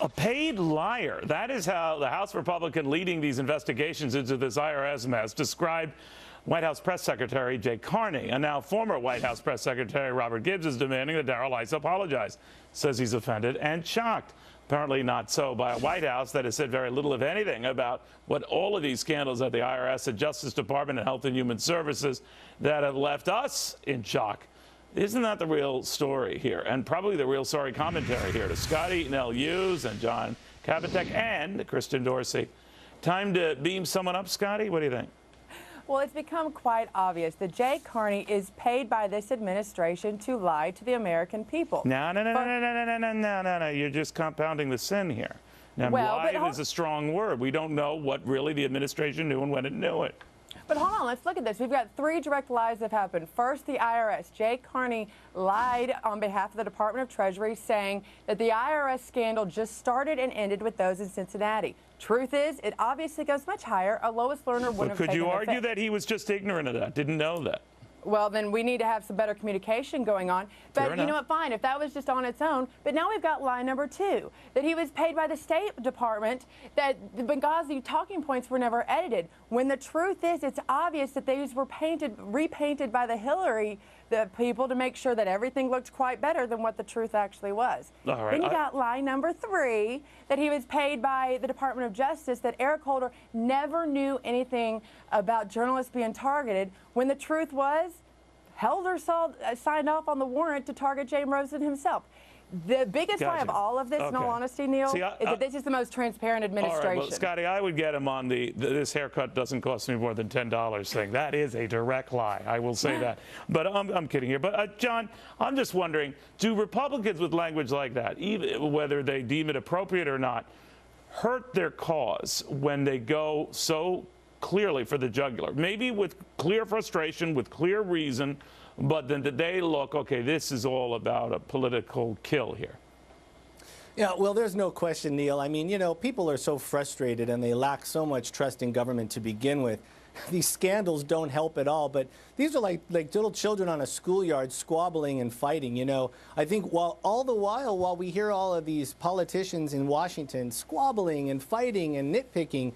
A paid liar. That is how the House Republican leading these investigations into this IRS mess described White House Press Secretary Jay Carney. And now former White House Press Secretary Robert Gibbs is demanding that Darrell Issa apologize. Says he's offended and shocked. Apparently not so by a White House that has said very little, if anything, about what all of these scandals at the IRS, the Justice Department, and Health and Human Services that have left us in shock. Isn't that the real story here? And probably the real sorry commentary here to Scottie, Hughes, and John Cavuto, and Kristen Dorsey. Time to beam someone up, Scottie? What do you think? Well, it's become quite obvious that Jay Carney is paid by this administration to lie to the American people. No. You're just compounding the sin here. Now, lie is a strong word. We don't know what really the administration knew and when it knew it. But hold on, let's look at this. We've got three direct lies that have happened. First, the IRS. Jay Carney lied on behalf of the Department of Treasury, saying that the IRS scandal just started and ended with those in Cincinnati. Truth is, it obviously goes much higher. A Lois Lerner wouldn't have taken Could you argue that he was just ignorant of that, didn't know that? Well, then we need to have some better communication going on. But you know what, fine, if that was just on its own. But now we've got lie number two, that he was paid by the State Department, that the Benghazi talking points were never edited. When the truth is, it's obvious that these were repainted by the people to make sure that everything looked quite better than what the truth actually was. All right, then you got lie number three, that he was paid by the Department of Justice, that Eric Holder never knew anything about journalists being targeted, when the truth was, Holder signed off on the warrant to target James Rosen himself. The biggest lie of all of this, in all honesty, Neil, is that this is the most transparent administration. All right, well, Scottie, I would get him on this haircut doesn't cost me more than $10 thing. That is a direct lie. I will say that. But I'm kidding here. But, John, I'm just wondering, do Republicans with language like that, even whether they deem it appropriate or not, hurt their cause when they go so clearly for the jugular? Maybe with clear frustration, with clear reason, but then they look, okay, this is all about a political kill here. Yeah, well, there's no question, Neil. I mean, you know, people are so frustrated and they lack so much trust in government to begin with. These scandals don't help at all, but these are like little children on a schoolyard squabbling and fighting, you know. I think while we hear all of these politicians in Washington squabbling and fighting and nitpicking,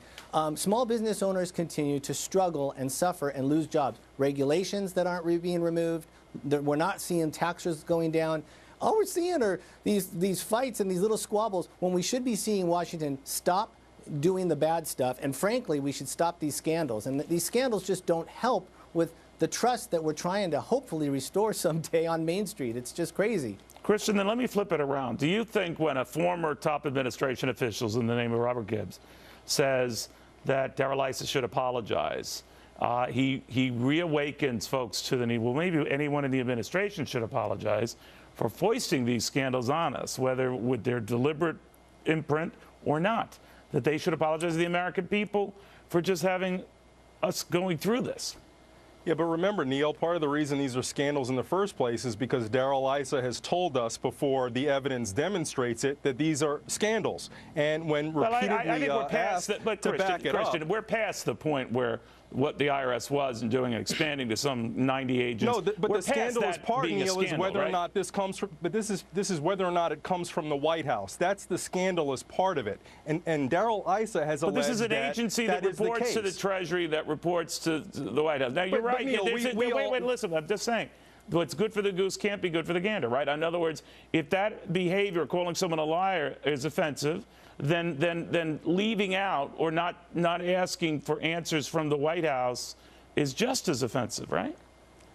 small business owners continue to struggle and suffer and lose jobs. Regulations that aren't being removed, we're not seeing taxes going down. All we're seeing are these fights and these little squabbles when we should be seeing Washington stop doing the bad stuff, and frankly, we should stop these scandals. And these scandals just don't help with the trust that we're trying to hopefully restore someday on Main Street. It's just crazy. Christian, then let me flip it around. Do you think when a former top administration officials in the name of Robert Gibbs says that Darrell Issa should apologize, he reawakens folks to the need, well, maybe anyone in the administration should apologize for foisting these scandals on us, whether with their deliberate imprint or not? That they should apologize to the American people for just having us going through this. Yeah, but remember, Neil, part of the reason these are scandals in the first place is because Darrell Issa has told us before the evidence demonstrates it that these are scandals. And when repeatedly I think we're past that, but Christian, we're past the point where what the IRS was and doing and expanding to some 90 agents. No, but the scandalous part, Neil, is whether or not this comes from, but this is whether or not it comes from the White House. That's the scandalous part of it. And Darrell Issa has alleged that this is an agency that reports to the Treasury, that reports to the White House. Now, you're right. Neil, wait, listen, I'm just saying. What's good for the goose can't be good for the gander, right? In other words, if that behavior, calling someone a liar, is offensive, then leaving out or not asking for answers from the White House is just as offensive, right?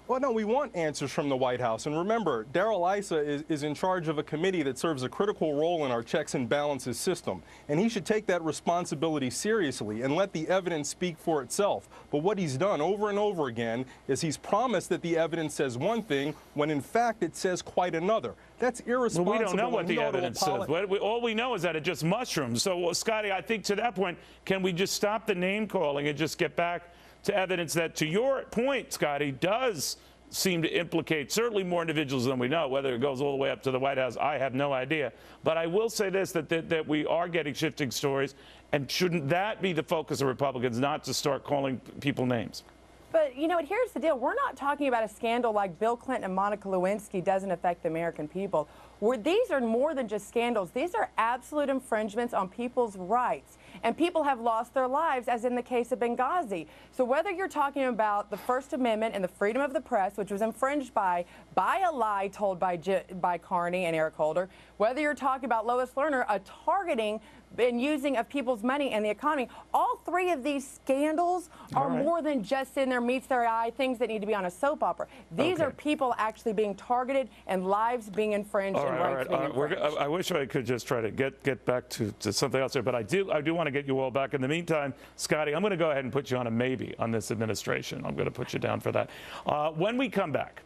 Well, no, we want answers from the White House. And remember, Darrell Issa is in charge of a committee that serves a critical role in our checks and balances system. And he should take that responsibility seriously and let the evidence speak for itself. But what he's done over and over again is he's promised that the evidence says one thing when in fact it says quite another. That's irresponsible. Well, we don't know what the evidence says. All we know is that it just mushrooms. So, Scottie, I think to that point, can we just stop the name calling and just get back to evidence that, to your point, Scottie, does seem to implicate certainly more individuals than we know? Whether it goes all the way up to the White House, I have no idea. But I will say this, that we are getting shifting stories, and shouldn't that be the focus of Republicans, not to start calling people names? But, you know, here's the deal. We're not talking about a scandal like Bill Clinton and Monica Lewinsky doesn't affect the American people. These are more than just scandals. These are absolute infringements on people's rights. And people have lost their lives, as in the case of Benghazi. So whether you're talking about the First Amendment and the freedom of the press, which was infringed by a lie told by Carney and Eric Holder, whether you're talking about Lois Lerner, a targeting and using of people's money and the economy, all three of these scandals are more than just in there meets their eye, things that need to be on a soap opera. These are people actually being targeted and lives being infringed and rights being infringed. I wish I could just try to get back to something else here, but I do want to get you all back. In the meantime, Scottie, I'm going to go ahead and put you on a maybe on this administration. I'm going to put you down for that. When we come back,